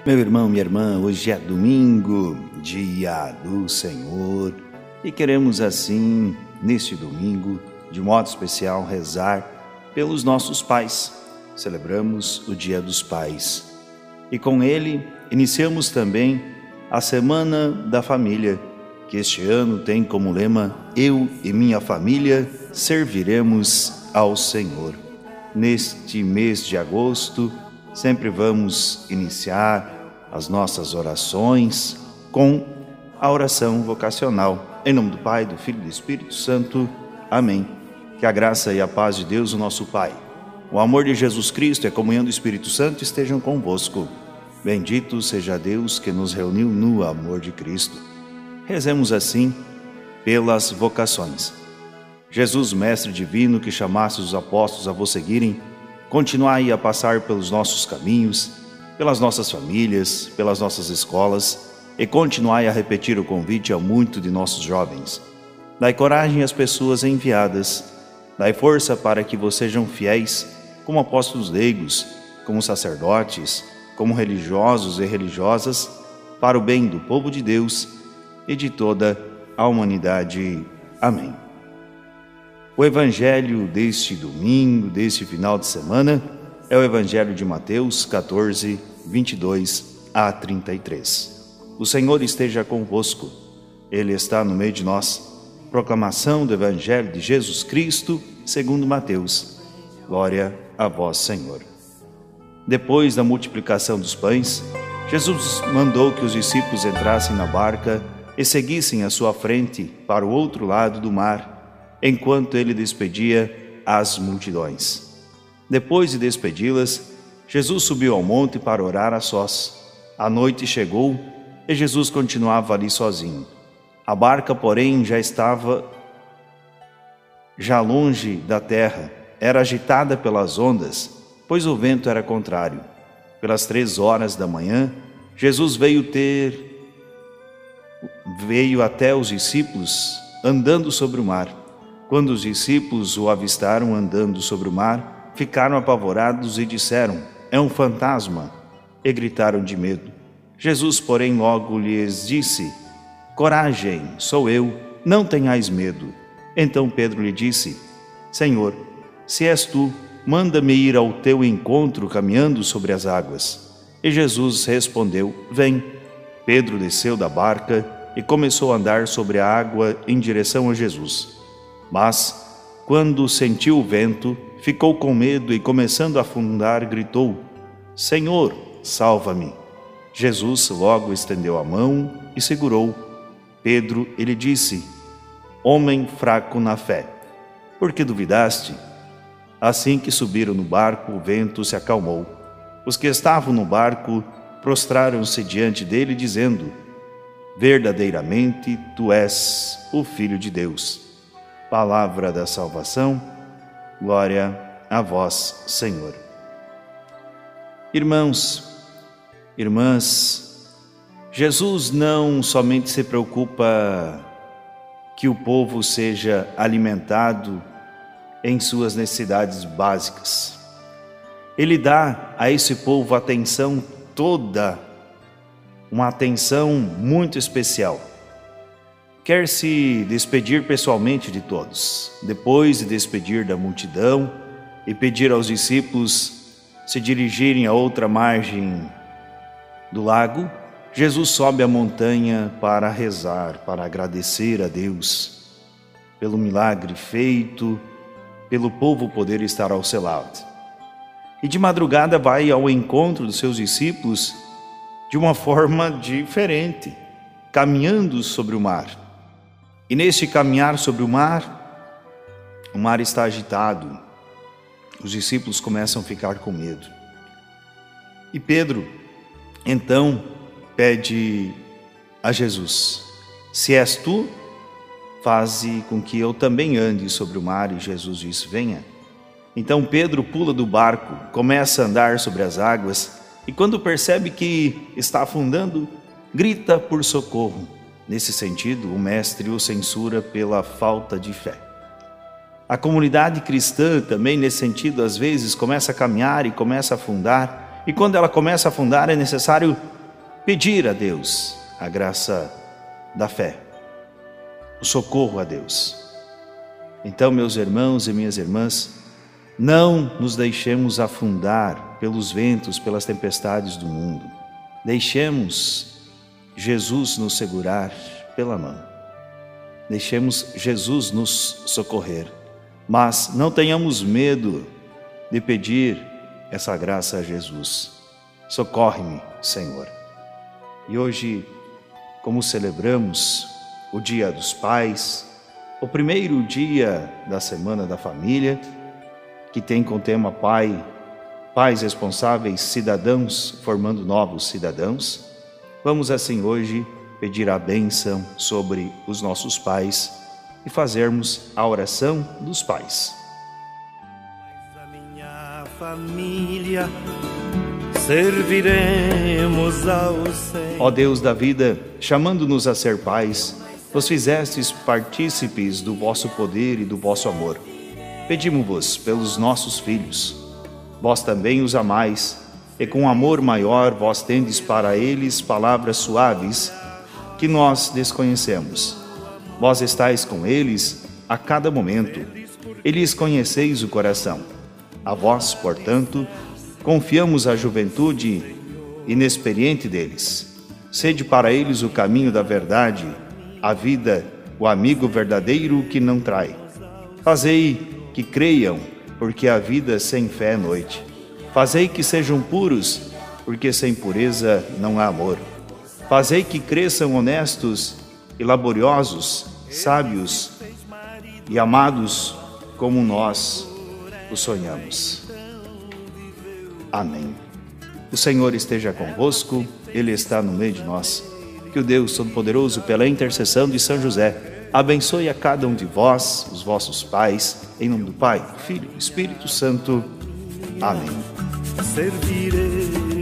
Meu irmão, minha irmã, hoje é domingo, dia do Senhor, e queremos assim, neste domingo, de modo especial, rezar pelos nossos pais. Celebramos o Dia dos Pais. E com ele, iniciamos também a Semana da Família, que este ano tem como lema: Eu e minha família serviremos ao Senhor. Neste mês de agosto, sempre vamos iniciar as nossas orações com a oração vocacional. Em nome do Pai, do Filho e do Espírito Santo. Amém. Que a graça e a paz de Deus, o nosso Pai, o amor de Jesus Cristo e a comunhão do Espírito Santo estejam convosco. Bendito seja Deus que nos reuniu no amor de Cristo. Rezemos assim pelas vocações. Jesus, Mestre Divino, que chamaste os apóstolos a vos seguirem, continuai a passar pelos nossos caminhos, pelas nossas famílias, pelas nossas escolas, e continuai a repetir o convite a muitos de nossos jovens. Dai coragem às pessoas enviadas, dai força para que vos sejam fiéis, como apóstolos leigos, como sacerdotes, como religiosos e religiosas, para o bem do povo de Deus e de toda a humanidade. Amém. O evangelho deste domingo, deste final de semana, é o evangelho de Mateus 14, 22 a 33. O Senhor esteja convosco, Ele está no meio de nós. Proclamação do evangelho de Jesus Cristo, segundo Mateus. Glória a vós, Senhor. Depois da multiplicação dos pães, Jesus mandou que os discípulos entrassem na barca e seguissem à sua frente para o outro lado do mar, enquanto ele despedia as multidões. Depois de despedi-las, Jesus subiu ao monte para orar a sós. A noite chegou e Jesus continuava ali sozinho. A barca, porém, já estava longe da terra, era agitada pelas ondas, pois o vento era contrário. Pelas 3 horas da manhã, Jesus veio até os discípulos andando sobre o mar. Quando os discípulos o avistaram andando sobre o mar, ficaram apavorados e disseram: é um fantasma, e gritaram de medo. Jesus, porém, logo lhes disse: coragem, sou eu, não tenhais medo. Então Pedro lhe disse: Senhor, se és tu, manda-me ir ao teu encontro caminhando sobre as águas. E Jesus respondeu: vem. Pedro desceu da barca e começou a andar sobre a água em direção a Jesus. Mas, quando sentiu o vento, ficou com medo e, começando a afundar, gritou: Senhor, salva-me. Jesus logo estendeu a mão e segurou. Pedro, ele disse: homem fraco na fé, por que duvidaste? Assim que subiram no barco, o vento se acalmou. Os que estavam no barco prostraram-se diante dele, dizendo: verdadeiramente tu és o Filho de Deus. Palavra da salvação. Glória a vós, Senhor. Irmãos, irmãs, Jesus não somente se preocupa que o povo seja alimentado em suas necessidades básicas. Ele dá a esse povo atenção toda, uma atenção muito especial. Quer se despedir pessoalmente de todos. Depois de despedir da multidão e pedir aos discípulos se dirigirem a outra margem do lago, Jesus sobe a montanha para rezar, para agradecer a Deus pelo milagre feito, pelo povo poder estar ao seu lado. E de madrugada vai ao encontro dos seus discípulos de uma forma diferente, caminhando sobre o mar. E neste caminhar sobre o mar está agitado. Os discípulos começam a ficar com medo. E Pedro, então, pede a Jesus: se és tu, faze com que eu também ande sobre o mar. E Jesus diz: venha. Então Pedro pula do barco, começa a andar sobre as águas, e quando percebe que está afundando, grita por socorro. Nesse sentido, o mestre o censura pela falta de fé. A comunidade cristã também, nesse sentido, às vezes começa a caminhar e começa a afundar. E quando ela começa a afundar, é necessário pedir a Deus a graça da fé, o socorro a Deus. Então, meus irmãos e minhas irmãs, não nos deixemos afundar pelos ventos, pelas tempestades do mundo. Deixemos Jesus nos segurar pela mão. Deixemos Jesus nos socorrer. Mas não tenhamos medo de pedir essa graça a Jesus. Socorre-me, Senhor. E hoje, como celebramos o Dia dos Pais, o primeiro dia da Semana da Família, que tem como tema pais responsáveis, cidadãos formando novos cidadãos, vamos assim hoje pedir a bênção sobre os nossos pais e fazermos a oração dos pais. A minha família serviremos ao Senhor. Ó Deus da vida, chamando-nos a ser pais, vos fizestes partícipes do vosso poder e do vosso amor. Pedimos-vos pelos nossos filhos. Vós também os amais, e com amor maior vós tendes para eles palavras suaves que nós desconhecemos. Vós estáis com eles a cada momento, e lhes conheceis o coração. A vós, portanto, confiamos a juventude inexperiente deles. Sede para eles o caminho da verdade, a vida, o amigo verdadeiro que não trai. Fazei que creiam, porque a vida sem fé é noite. Fazei que sejam puros, porque sem pureza não há amor. Fazei que cresçam honestos e laboriosos, sábios e amados como nós o sonhamos. Amém. O Senhor esteja convosco, Ele está no meio de nós. Que o Deus Todo-Poderoso, pela intercessão de São José, abençoe a cada um de vós, os vossos pais, em nome do Pai, do Filho e do Espírito Santo. Amém. Servirei